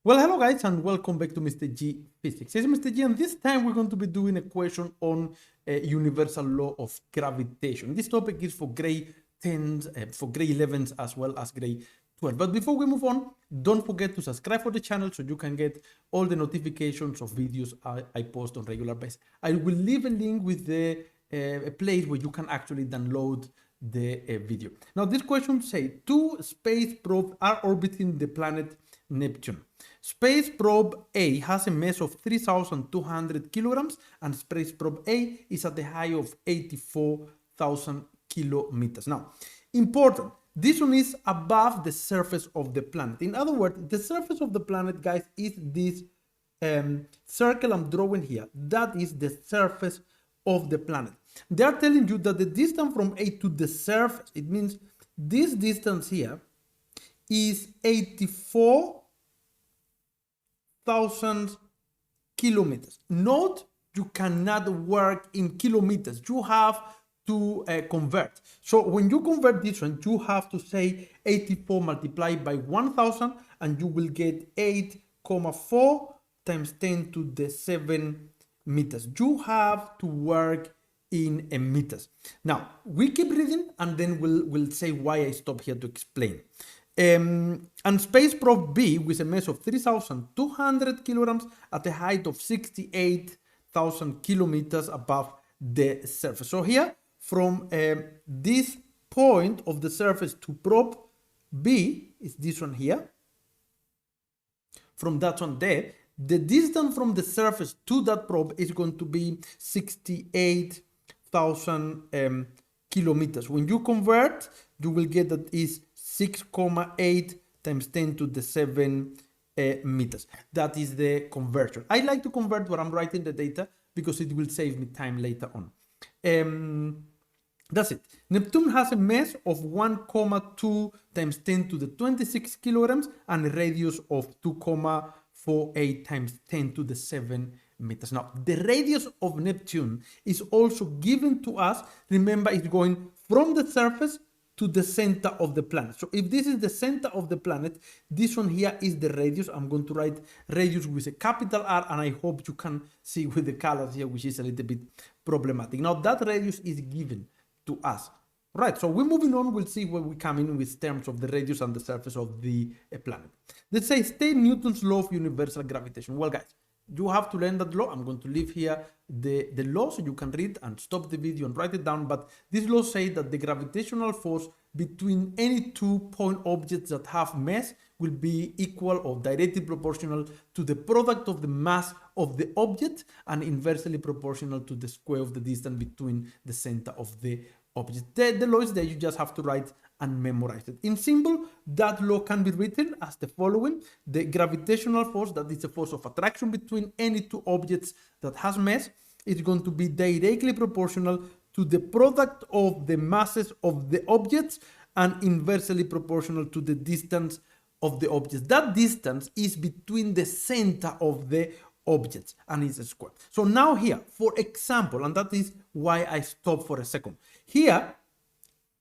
Well, hello guys, and welcome back to Mr. G Physics. It's Mr. G, and this time we're going to be doing a question on universal law of gravitation. This topic is for grade 10s, for grade 11s, as well as grade 12. But before we move on, don't forget to subscribe for the channel so you can get all the notifications of videos I post on regular basis. I will leave a link with the a place where you can actually download the video. Now, this question says two space probes are orbiting the planet Neptune. Space probe A has a mass of 3,200 kilograms and space probe A is at the height of 84,000 kilometers. Now, important, this one is above the surface of the planet. In other words, the surface of the planet, guys, is this circle I'm drawing here. That is the surface of the planet. They are telling you that the distance from A to the surface, it means this distance here is 84,000 kilometers. Note, you cannot work in kilometers. You have to convert. So when you convert this one, you have to say 84 multiplied by 1,000 and you will get 8,4 times 10 to the 7 meters. You have to work in meters. Now, we keep reading and then we'll say why I stop here to explain. And space probe B with a mass of 3,200 kilograms at a height of 68,000 kilometers above the surface. So here, from this point of the surface to probe B, is this one here. From that one there, the distance from the surface to that probe is going to be 68,000 kilometers. When you convert, you will get that is 6,8 times 10 to the 7 meters. That is the conversion. I like to convert when I'm writing the data because it will save me time later on. That's it. Neptune has a mass of 1,2 times 10 to the 26 kilograms and a radius of 2,48 times 10 to the 7 meters. Now, the radius of Neptune is also given to us. Remember, it's going from the surface to the center of the planet. So if this is the center of the planet, this one here is the radius. I'm going to write radius with a capital R, and I hope you can see with the colors here, which is a little bit problematic. Now that radius is given to us. Right, so we're moving on. We'll see where we come in with terms of the radius and the surface of the planet. Let's say state Newton's law of universal gravitation. Well, guys, you have to learn that law. I'm going to leave here the law so you can read and stop the video and write it down. But this law says that the gravitational force between any 2 point objects that have mass will be equal or directly proportional to the product of the mass of the object and inversely proportional to the square of the distance between the center of the object. The law is there. You just have to write and memorize it. In symbol, that law can be written as the following. The gravitational force, that is the force of attraction between any two objects that has mass, is going to be directly proportional to the product of the masses of the objects and inversely proportional to the distance of the objects. That distance is between the center of the objects and is a square. So now here, for example, and that is why I stop for a second. Here,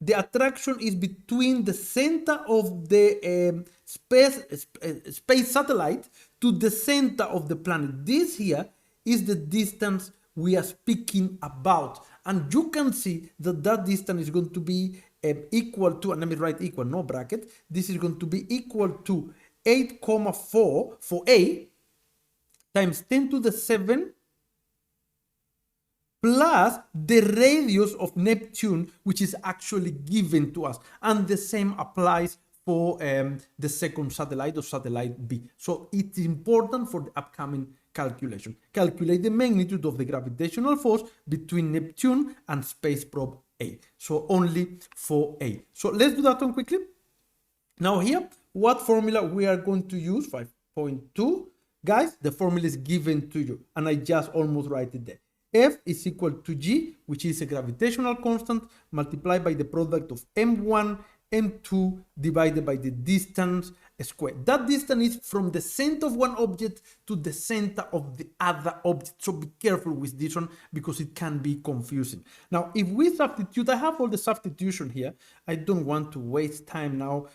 the attraction is between the center of the space satellite to the center of the planet. This here is the distance we are speaking about. And you can see that that distance is going to be equal to, and let me write equal, no bracket. This is going to be equal to 8,4 for A times 10 to the 7 plus the radius of Neptune, which is actually given to us. And the same applies for the second satellite or satellite B. So it's important for the upcoming calculation. Calculate the magnitude of the gravitational force between Neptune and space probe A. So only for A. So let's do that one quickly. Now here, what formula we are going to use? 5.2. Guys, the formula is given to you, and I just almost write it there. F is equal to G, which is a gravitational constant, multiplied by the product of M1, M2, divided by the distance squared. That distance is from the center of one object to the center of the other object. So be careful with this one because it can be confusing. Now, if we substitute, I have all the substitution here. I don't want to waste time now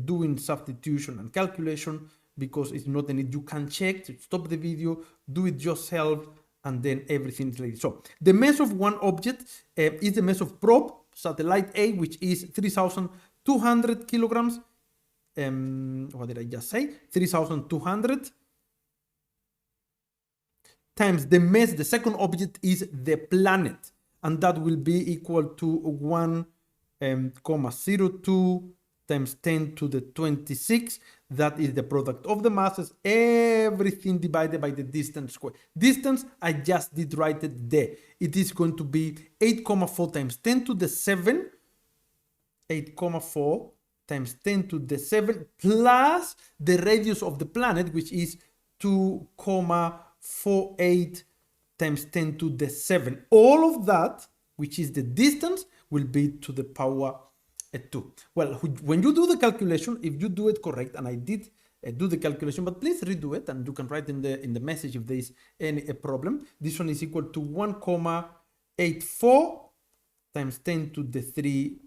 doing substitution and calculation. because it's not in it. You can check, stop the video, do it yourself, and then everything is ready. So the mass of one object is the mass of probe, satellite A, which is 3,200 kilograms. What did I just say? 3,200 times the mass, the second object is the planet, and that will be equal to 1,02 times 10 to the 26. That is the product of the masses, everything divided by the distance square. Distance, I just did write it there. It is going to be 8,4 times 10 to the 7, 8,4 times 10 to the 7 plus the radius of the planet, which is 2,48 times 10 to the 7. All of that, which is the distance, will be to the power 2. Well, when you do the calculation, if you do it correct, and I did do the calculation, but please redo it, and you can write in the message if there is any problem. This one is equal to 1,84 times 10 to the 3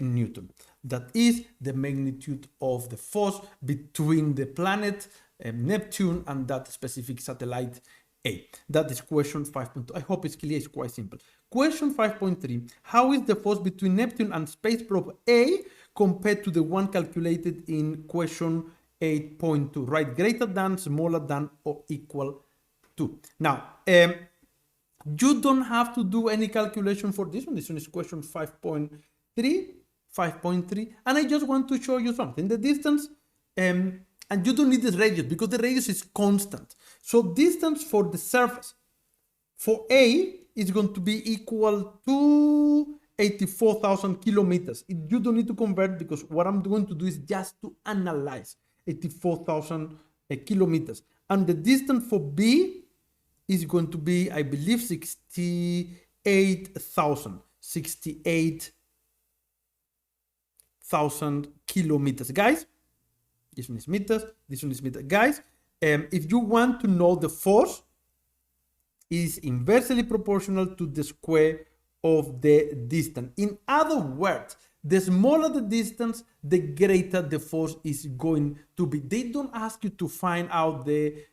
Newton. That is the magnitude of the force between the planet Neptune and that specific satellite A. That is question 5.2. I hope it's clear, it's quite simple. Question 5.3. How is the force between Neptune and space probe A compared to the one calculated in question 8.2? Right, greater than, smaller than, or equal to. Now, you don't have to do any calculation for this one. This one is question 5.3, and I just want to show you something. The distance, and you don't need this radius because the radius is constant. So distance for the surface for A is going to be equal to 84,000 kilometers. You don't need to convert because what I'm going to do is just to analyze 84,000 kilometers. And the distance for B is going to be, I believe, 68,000 kilometers. Guys, this one is meters, this one is meters. Guys, if you want to know the force, is inversely proportional to the square of the distance. In other words, the smaller the distance, the greater the force is going to be. They don't ask you to find out the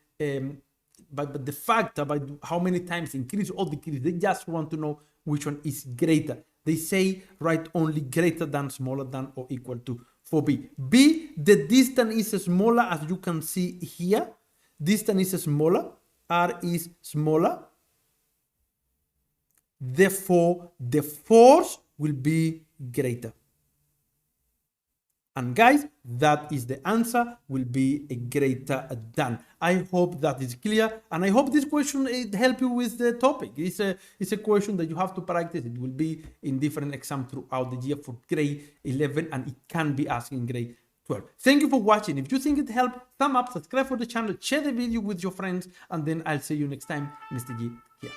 but the factor by how many times increase or decrease. They just want to know which one is greater. They say write only greater than, smaller than, or equal to for B. B, the distance is smaller, as you can see here. Distance is smaller, R is smaller. Therefore, the force will be greater. And guys, that is the answer, will be a greater than. I hope that is clear, and I hope this question help you with the topic. It's a question that you have to practice. It will be in different exams throughout the year for grade 11, and it can be asked in grade 12. Thank you for watching. If you think it helped, thumb up, subscribe for the channel, share the video with your friends, and then I'll see you next time. Mr. G here.